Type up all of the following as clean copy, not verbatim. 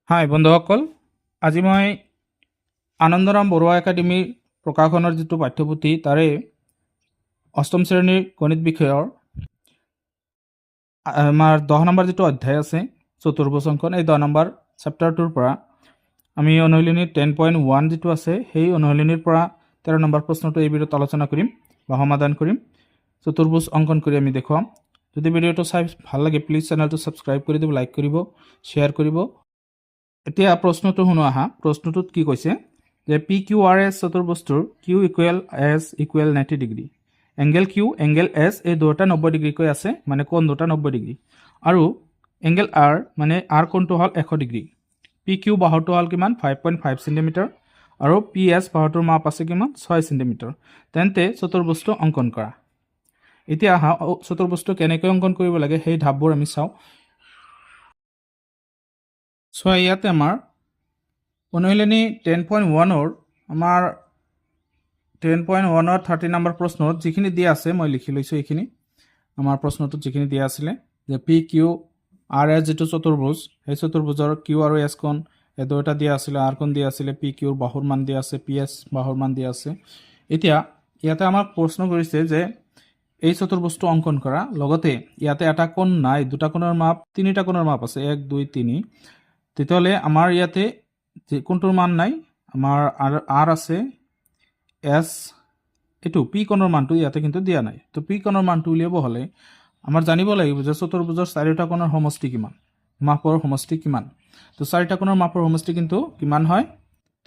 হাই বন্ধুসকল, আজি মই আনন্দৰাম বৰুৱা একাডেমীৰ প্ৰকাশনৰ যিটো পাঠ্যপুথি তাৰে অষ্টম শ্ৰেণীৰ গণিত বিষয়ৰ আমাৰ 10 নম্বৰ যিটো অধ্যায় আছে চতুৰ্ভুজ অংকন, এই 10 নম্বৰ চেপ্টাৰটোৰ পৰা আমি অনুশীলনী 10.1 যিটো আছে সেই অনুশীলনীৰ পৰা 13 নম্বৰ প্ৰশ্নটো এই ভিডিঅ'ত আলোচনা কৰিম বা সমাধান কৰিম। চতুৰ্ভুজ অংকন কৰি আমি দেখুৱাম। যদি ভিডিঅ'টো চাই ভাল লাগে প্লিজ চেনেলটো ছাবস্ক্ৰাইব কৰি দিব, লাইক কৰিব, শ্বেয়াৰ কৰিব। এতিয়া প্ৰশ্নটো শুনো আহা। প্ৰশ্নটোত কি কৈছে যে পি কিউ আৰ এছ চতুৰ্ভুজটোৰ Q equal S equal 90 degree, angle Q angle S এই দুটা 90 ডিগ্ৰীকৈ আছে, মানে কোণ দুটা 90 ডিগ্ৰী, আৰু এংগেল আৰ মানে আৰ কোণটো হ'ল 100 ডিগ্ৰী। পি কিউ বাহুটো হ'ল কিমান 5.5 চেণ্টিমিটাৰ আৰু পি এছ বাহুটোৰ মাপ আছে কিমান 6 চেণ্টিমিটাৰ। তেন্তে চতুৰ্ভুজটো অংকন কৰা। এতিয়া আহা চতুৰ্ভুজটো কেনেকৈ অংকন কৰিব লাগে সেই ধাপবোৰ আমি চাওঁ। চ' ইয়াতে আমাৰ অনুশীলনী 10.1ৰ আমাৰ 10.1ৰ 30 নম্বৰ প্ৰশ্নত যিখিনি দিয়া আছে মই লিখি লৈছোঁ। এইখিনি আমাৰ প্ৰশ্নটোত যিখিনি দিয়া আছিলে যে পি কিউ আৰ এছ যিটো চতুৰ্ভুজ, সেই চতুৰ্ভুজৰ কিউ আৰু এছ কোণ এই দুয়োটা দিয়া আছিলে, আৰ কোণ দিয়া আছিলে, পি কিউৰ বাহুৰ মান দিয়া আছে, পি এছ বাহুৰ মান দিয়া আছে। এতিয়া ইয়াতে আমাক প্ৰশ্ন কৰিছে যে এই চতুৰ্ভুজটো অংকন কৰা, লগতে ইয়াতে এটা কোণ নাই, দুটা কোণৰ মাপ, তিনিটা কোণৰ মাপ আছে 1 2 3। তেতিয়াহ'লে আমাৰ ইয়াতে কোণটোৰ মান নাই, আমাৰ আৰ আছে, এছ এইটো পি কোণৰ মানটো ইয়াতে কিন্তু দিয়া নাই। তো পি কোণৰ মানটো উলিয়াব হ'লে আমাৰ জানিব লাগিব যে চতুৰ্ভুজৰ চাৰিটা কোণৰ সমষ্টি কিমান, মাপৰ সমষ্টি কিমান। তো চাৰিটা কোণৰ মাপৰ সমষ্টি কিন্তু কিমান হয়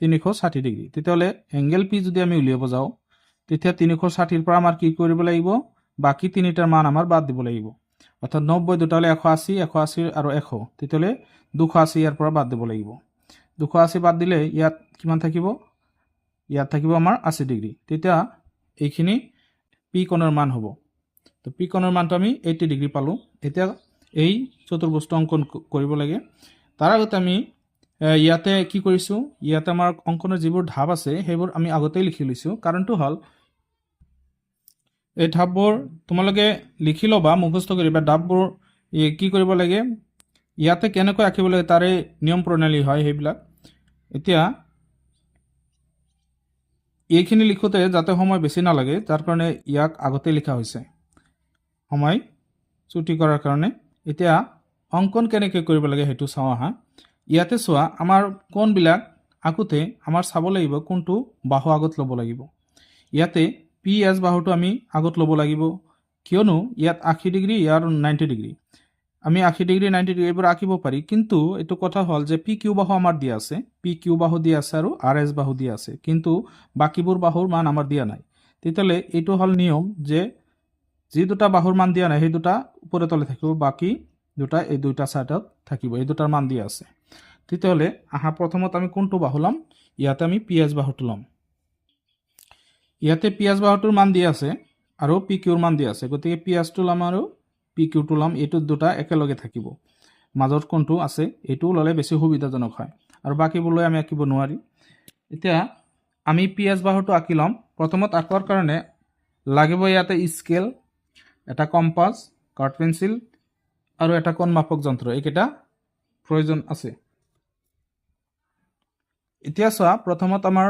360 ডিগ্ৰী। তেতিয়াহ'লে এংগেল পি যদি আমি উলিয়াব যাওঁ তেতিয়া 360ৰ পৰা আমাৰ কি কৰিব লাগিব, বাকী তিনিটাৰ মান আমাৰ বাদ দিব লাগিব। অৰ্থাৎ 90 দুটা হ'লে 180, 180 আৰু 100, তেতিয়াহ'লে 280 ইয়াৰ পৰা বাদ দিব লাগিব। 280 বাদ দিলে ইয়াত কিমান থাকিব, ইয়াত থাকিব আমাৰ 80 ডিগ্ৰী। তেতিয়া এইখিনি পি কোণৰ মান হ'ব। তো পি কোণৰ মানটো আমি 80 ডিগ্ৰী পালোঁ। এতিয়া এই চতুৰ্ভুজটো অংকন কৰিব লাগে। তাৰ আগতে আমি ইয়াতে কি কৰিছোঁ, ইয়াতে আমাৰ অংকনৰ যিবোৰ ধাপ আছে সেইবোৰ আমি আগতেই লিখি লৈছোঁ। কাৰণটো হ'ল এই ধাপবোৰ তোমালোকে লিখি ল'বা, মুখস্থ কৰিবা। ধাপবোৰ কি কৰিব লাগে, ইয়াতে কেনেকৈ আঁকিব লাগে তাৰে নিয়ম প্ৰণালী হয় সেইবিলাক। এতিয়া এইখিনি লিখোঁতে যাতে সময় বেছি নালাগে তাৰ কাৰণে ইয়াক আগতে লিখা হৈছে, সময় ছুটি কৰাৰ কাৰণে। এতিয়া অংকন কেনেকৈ কৰিব লাগে সেইটো চাওঁ আহা। ইয়াতে চোৱা, আমাৰ কোণবিলাক আঁকোতে আমাৰ চাব লাগিব কোনটো বাহু আগত ল'ব লাগিব। ইয়াতে পি এছ বাহুটো আমি আগত ল'ব লাগিব, কিয়নো ইয়াত 80 ডিগ্ৰী, ইয়াৰ 90 ডিগ্ৰী। আমি 80 ডিগ্ৰী 90 ডিগ্ৰী এইবোৰ আঁকিব পাৰি, কিন্তু এইটো কথা হ'ল যে পি কিউ বাহু আমাৰ দিয়া আছে, পি কিউ বাহু দিয়া আছে আৰু আৰ এছ বাহু দিয়া আছে, কিন্তু বাকীবোৰ বাহুৰ মান আমাৰ দিয়া নাই। তেতিয়াহ'লে এইটো হ'ল নিয়ম যে যি দুটা বাহুৰ মান দিয়া নাই সেই দুটা ওপৰে তলে থাকিব, বাকী দুটা এই দুটা ছাইডত থাকিব, এই দুটাৰ মান দিয়া আছে। তেতিয়াহ'লে আহা প্ৰথমত আমি কোনটো বাহু ল'ম, ইয়াতে আমি পি এছ বাহুটো ল'ম। ইয়াতে পি এছ বাহুটোৰ মান দিয়া আছে আৰু পি কিউৰ মান দিয়া আছে, গতিকে পি এছটো ল'ম আৰু পি কিউটো ল'ম। এইটো দুটা একেলগে থাকিব, মাজত কোনটো আছে এইটো ল'লে বেছি সুবিধাজনক হয়, আৰু বাকীবোৰ লৈ আমি আঁকিব নোৱাৰি। এতিয়া আমি পি এছ বাহুটো আঁকি ল'ম। প্ৰথমত আঁকাৰ কাৰণে লাগিব ইয়াতে স্কেল, এটা কম্পাছ, কাঠ পেঞ্চিল আৰু এটা কোণ মাপক যন্ত্ৰ, এইকেইটা প্ৰয়োজন আছে। এতিয়া চোৱা, প্ৰথমত আমাৰ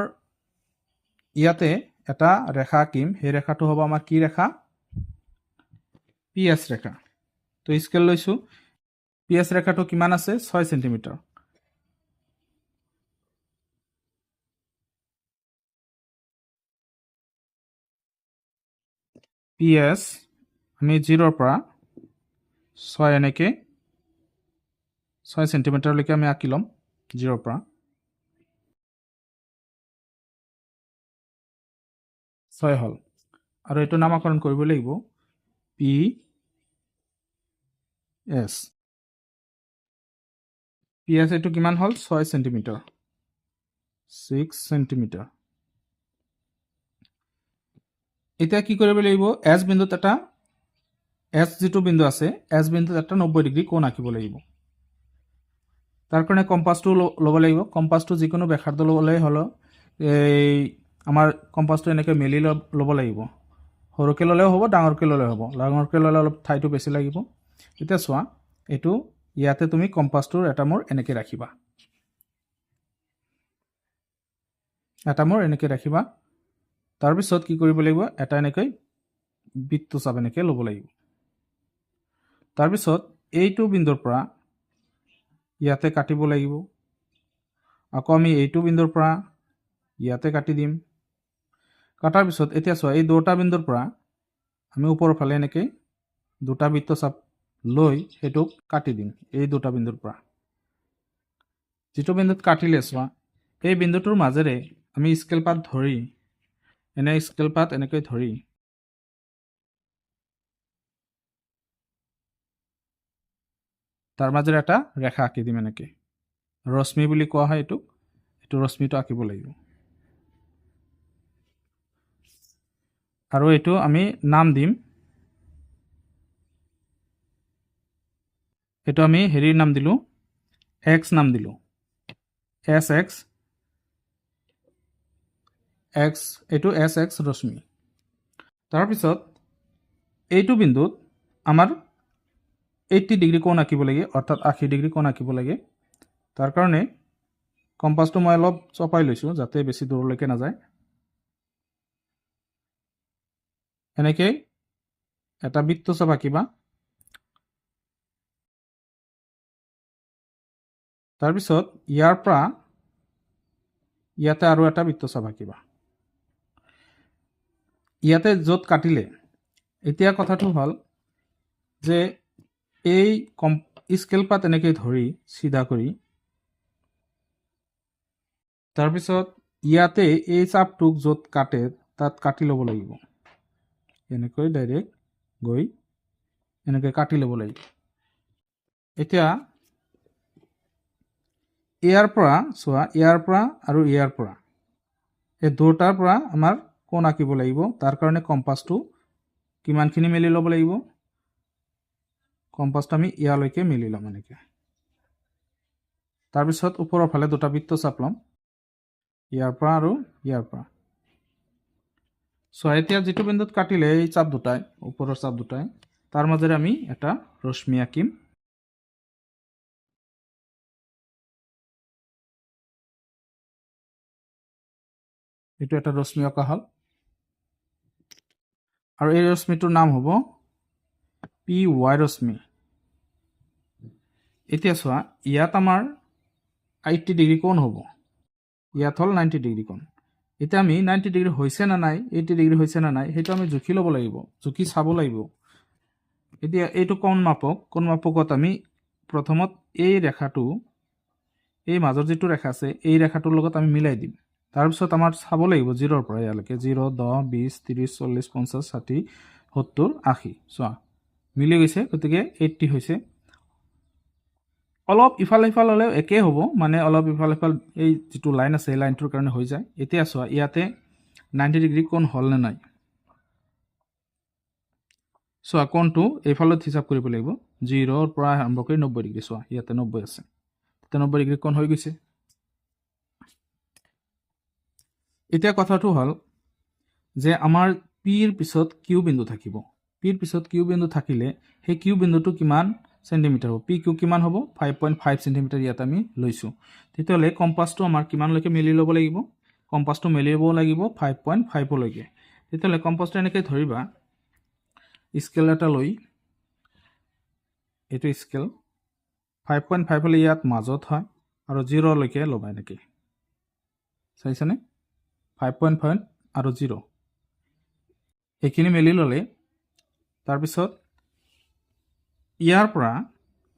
ইয়াতে এটা ৰেখা আঁকিম। সেই ৰেখাটো হ'ব আমাৰ কি ৰেখা, পি এছ ৰেখা। তো স্কেল লৈছোঁ, পি এছ ৰেখাটো কিমান আছে 6 চেণ্টিমিটাৰ। পি এছ আমি 0ৰ পৰা 6 এনেকৈ 6 চেণ্টিমিটাৰলৈকে আমি আঁকি ল'ম, 0ৰ পৰা 6 হ'ল। আৰু এইটো নামাকৰণ কৰিব লাগিব পি এছ। পি এছ এইটো কিমান হ'ল 6 চেণ্টিমিটাৰ, 6 চেণ্টিমিটাৰ। এতিয়া কি কৰিব লাগিব, এছ বিন্দুত এটা, এছ যিটো বিন্দু আছে, এছ বিন্দুত এটা 90 ডিগ্ৰী কোণ আঁকিব লাগিব। তাৰ কাৰণে কম্পাছটো ল'ব লাগিব। কম্পাছটো যিকোনো ব্যাসাৰ্ধ ল'লে হ'লে এই আমাৰ কম্পাছটো এনেকৈ মেলি ল'ব লাগিব। সৰুকৈ ল'লেও হ'ব, ডাঙৰকৈ ল'লেও হ'ব। ডাঙৰকৈ ল'লে অলপ ঠাইটো বেছি লাগিব। এতিয়া চোৱা, এইটো ইয়াতে তুমি কম্পাছটোৰ এটা মোৰ এনেকৈ ৰাখিবা। এটা মোৰ এনেকৈ ৰাখিবা তাৰপিছত কি কৰিব লাগিব এটা এনেকৈ বৃত্তচাপ এনেকৈ ল'ব লাগিব তাৰপিছত এইটো বিন্দুৰ পৰা ইয়াতে কাটিব লাগিব আকৌ আমি এইটো বিন্দুৰ পৰা ইয়াতে কাটি দিম কাটাৰ পিছত এতিয়া চোৱা এই দুটা বিন্দুৰ পৰা আমি ওপৰৰ ফালে এনেকৈ দুটা বৃত্তচাপ লৈ হেতুক কাটি দিম এই দুটা বিন্দুৰ পৰা যেটো বিন্দুত কাটিলে চোৱা এই বিন্দুটোৰ মাজেৰে আমি স্কেল পাত ধৰি এনে স্কেল পাত এনেকৈ ধৰি তাৰ মাজেৰে এটা ৰেখা আঁকি দিম এনেকৈ ৰশ্মি বুলি কোৱা হয় এইটো ৰশ্মিটো আঁকিব লাগিব আৰু এইটো আমি নাম দিম এইটো আমি হেৰিৰ নাম দিলো x নাম দিলো sx x এইটো sx ৰশ্মি তাৰপিছত এইটো বিন্দুত আমাৰ 80 ডিগ্ৰী কোণ আঁকিব লাগে অৰ্থাৎ 80 ডিগ্ৰী কোণ আঁকিব লাগে তাৰ কাৰণে কম্পাছটো মই অলপ চপাই লৈছো যাতে বেছি দূৰলৈকে নাযায় এনেকৈ এটা বৃত্তচাপ আঁকিবা তাৰপিছত ইয়াৰ পৰা ইয়াতে আৰু এটা বৃত্তচাপ আঁকিবা ইয়াতে য'ত কাটিলে এতিয়া কথাটো হ'ল যে এই স্কেল পাত এনেকৈ ধৰি চিধা কৰি তাৰপিছত ইয়াতে এই চাপটোক য'ত কাটে তাত কাটি ল'ব লাগিব এনেকৈ ডাইৰেক্ট গৈ এনেকৈ কাটি ল'ব লাগিব এতিয়া ইয়াৰ পৰা চোৱা ইয়াৰ পৰা আৰু ইয়াৰ পৰা এই দুটাৰ পৰা আমাৰ কোণ আঁকিব লাগিব তাৰ কাৰণে কম্পাছটো কিমানখিনি মেলি ল'ব লাগিব কম্পাছটো আমি ইয়ালৈকে মেলি ল'ম এনেকৈ তাৰপিছত ওপৰৰ ফালে দুটা বৃত্তচাপ ল'ম ইয়াৰ পৰা আৰু ইয়াৰ পৰা চোৱা এতিয়া যেটো বিন্দুত কাটিলে এই চাপ দুটাই ওপৰৰ চাপ দুটাই তাৰ মাজেৰে আমি এটা ৰশ্মি আঁকিম এইটো এটা ৰশ্মি আঁকা হ'ল আৰু এই ৰশ্মিটোৰ নাম হ'ব পি ৱাই ৰশ্মি এতিয়া চোৱা ইয়াত আমাৰ 80 ডিগ্ৰী কোণ হ'ব ইয়াত হ'ল 90 ডিগ্ৰী কোণ এতিয়া আমি 90 ডিগ্ৰী হৈছে না নাই 80 ডিগ্ৰী হৈছে না নাই সেইটো আমি জুখি ল'ব লাগিব জুখি চাব লাগিব এতিয়া এইটো কোণ মাপকত আমি প্ৰথমত এই ৰেখাটো এই মাজৰ যেটো ৰেখা আছে এই ৰেখাটোৰ লগত আমি মিলাই দিম তাৰপিছত আমাৰ চাব লাগিব 0 ৰ পৰা ইয়ালৈকে 0 10 20 30 40 50 60 70 80 চোৱা মিলি গৈছে গতিকে 80 হৈছে অলপ ইফাল ইফাল হ'লে একে হ'ব মানে অলপ ইফাল ইফাল এই যেটো লাইন আছে এই লাইনটোৰ কাৰণে হৈ যায় এতিয়া চোৱা ইয়াতে 90 ডিগ্ৰী কোণ হ'ল নে নাই চোৱা কোণটো এইফালত হিচাপ কৰিব লাগিব 0 ৰ পৰা আৰম্ভ কৰি 90 ডিগ্ৰী চোৱা ইয়াতে 90 আছে 90 ডিগ্ৰী কোণ হৈ গৈছে এতিয়া কথাটো হ'ল যে আমাৰ পিৰ পিছত কিউ বিন্দু থাকিব পিৰ পিছত কিউ বিন্দু থাকিলে সেই কিউ বিন্দুটো কিমান সেন্টিমিটাৰ হ'ব পি কিউ কিমান হ'ব 5.5 সেন্টিমিটাৰ ইয়াত আমি লৈছো তেতিয়ালে কম্পাছটো আমাৰ কিমানলৈকে মেলি ল'ব লাগিব কম্পাছটো মেলিব লাগিব 5.5 লৈকে তেতিয়ালে কম্পাছটো এনেকৈ ধৰিবা স্কেল এটা লৈ এটো স্কেল 5.5 হলে ইয়াত মাজত হয় আৰু 0 লৈকে ল'বা এনেকৈ চাইছানে 5.5 আৰু 0 এইখিনি মেলি ল'লে তাৰপিছত ইয়াৰ পৰা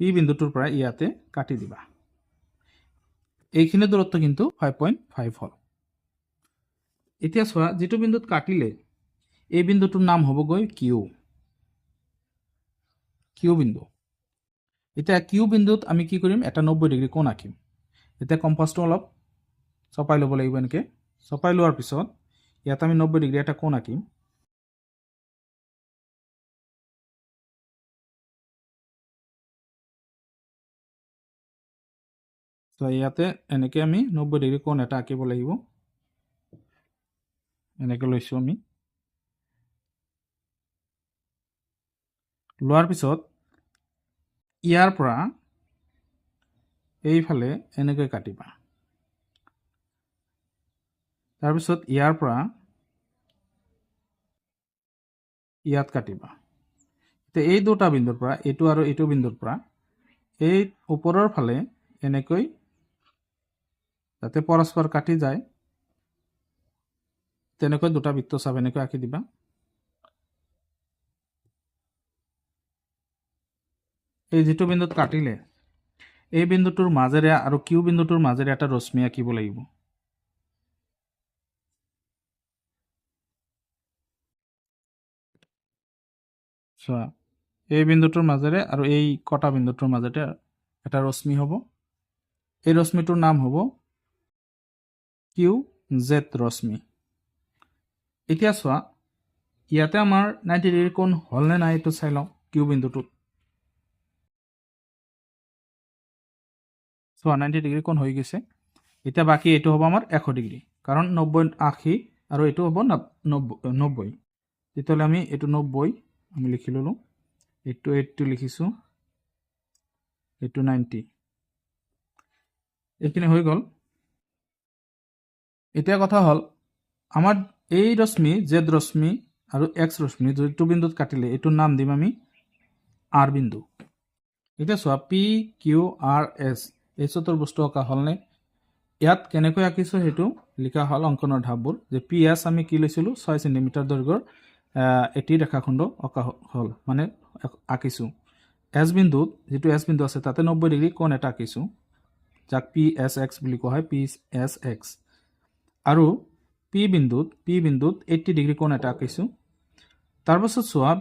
পি বিন্দুটোৰ পৰা ইয়াতে কাটি দিবা এইখিনি দূৰত্ব কিন্তু 5.5 হ'ল এতিয়া চোৱা যেটো বিন্দুত কাটিলে এই বিন্দুটোৰ নাম হ'বগৈ কিউ বিন্দু এতিয়া কিউ বিন্দুত আমি কি কৰিম এটা 90 ডিগ্ৰী কোণ আঁকিম এতিয়া কম্পাছটো অলপ চপাই ল'ব লাগিব এনেকৈ চপাই লোৱাৰ পিছত ইয়াত আমি 90 ডিগ্ৰী এটা কোণ আঁকিম তো ইয়াতে এনেকৈ আমি 90 ডিগ্ৰী কোণ এটা আঁকিব লাগিব এনেকৈ লৈছো আমি লোৱাৰ পিছত ইয়াৰ পৰা এইফালে এনেকৈ কাটিবা তাৰপিছত ইয়াৰ পৰা ইয়াত কাটিবা তো এই দুটা বিন্দুৰ পৰা এইটো আৰু এইটো বিন্দুৰ পৰা এই ওপৰৰ ফালে এনেকৈ যাতে পৰস্পৰ কাটি যায় তেনেকৈ দুটা বৃত্তচাপ এনেকৈ আঁকি দিবা এই যেটো বিন্দুত কাটিলে এই বিন্দুটোৰ মাজেৰে আৰু কিউ বিন্দুটোৰ মাজেৰে এটা ৰশ্মি আঁকিব লাগিব চোৱা এই বিন্দুটোৰ মাজেৰে আৰু এই কটা বিন্দুটোৰ মাজতে এটা ৰশ্মি হ'ব এই ৰশ্মিটোৰ নাম হ'ব কিউ জেড ৰশ্মি এতিয়া চোৱা ইয়াতে আমাৰ 90 ডিগ্ৰী কোণ হ'ল নে নাই এইটো চাই লওঁ কিউ বিন্দুটোত চোৱা 90 ডিগ্ৰী কোণ হৈ গৈছে এতিয়া বাকি এইটো হ'ব আমাৰ 100 ডিগ্ৰী কাৰণ 90 80 আৰু এইটো হ'ব 90 তেতিয়াহ'লে আমি এইটো 90 আমি লিখি ললো এইটো 80 লিখিছো এইটো 90 এইখিনি হৈ গ'ল এতিয়া কথা হ'ল আমাৰ এই ৰশ্মি জেড ৰশ্মি আৰু এক্স ৰশ্মি দুটো বিন্দুত কাটিলে এইটোৰ নাম দিম আমি আৰ বিন্দু এতিয়া চোৱা পি কিউ আৰ এছ এই চতুৰ্ভুজটো অঁকা হ'লনে ইয়াত কেনেকৈ আঁকিছো সেইটো লিখা হ'ল অংকনৰ ধাপবোৰ যে পি এছ আমি কি লৈছিলো 6 সেন্টিমিটাৰ দৈৰ্ঘ্যৰ এটি ৰেখাখণ্ড অঁকা হ'ল মানে আঁকিছো এছ বিন্দুত যেটো এছ বিন্দু আছে তাতে 90 ডিগ্ৰী কোণ এটা আঁকিছো যাক পি এছ এক্স বুলি কোৱা হয় পি এছ এক্স আৰু পি বিন্দুত 80 ডিগ্ৰী কোণ এটা আঁকিছো তাৰপিছত চোৱা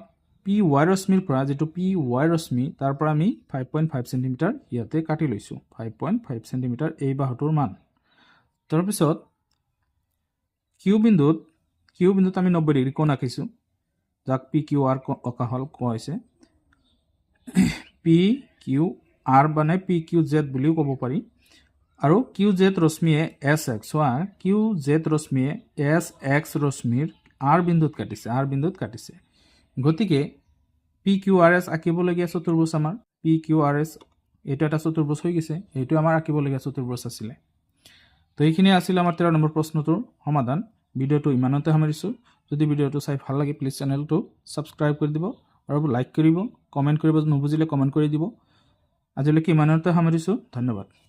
পি ওয়াই ৰশ্মিৰ পৰা যেটো পি ওয়াই ৰশ্মি তাৰ পৰা আমি 5.5 সেন্টিমিটাৰ ইয়াতে কাটি লৈছো 5.5 সেন্টিমিটাৰ এই বাহুটোৰ মান তাৰপিছত কিউ বিন্দুত আমি 90 ডিগ্ৰী কোণ আঁকিছো যাক পি কিউ আৰ অঁকা হল কৈছে পি কিউ আৰ মানে পি কিউ জেড বুলিও ক'ব পাৰি আৰু কিউ জেড ৰশ্মিয়ে এছ এক্স চোৱা কিউ জেড ৰশ্মিয়ে এছ এক্স ৰশ্মিৰ আৰ বিন্দুত কাটিছে গতিকে পি কিউ আৰ এছ আঁকিবলগীয়া চতুৰ্ভুজ আমাৰ পি কিউ আৰ এছ এইটো এটা চতুৰ্ভুজ হৈ গৈছে এইটো আমাৰ আঁকিবলগীয়া চতুৰ্ভুজ আছিলে তো এইখিনি আছিল আমাৰ 13 নম্বৰ প্ৰশ্নটোৰ সমাধান ভিডিওটো ইমানতে সামৰিছো যদি ভিডিওটো চাই ভাল লাগে প্লিজ চেনেলটো সাবস্ক্ৰাইব কৰি দিব আৰু লাইক কৰিব কমেন্ট কৰিব নুবুজিলে কমেন্ট কৰি দিব আজিলৈকে ইমানতে সামৰিছো ধন্যবাদ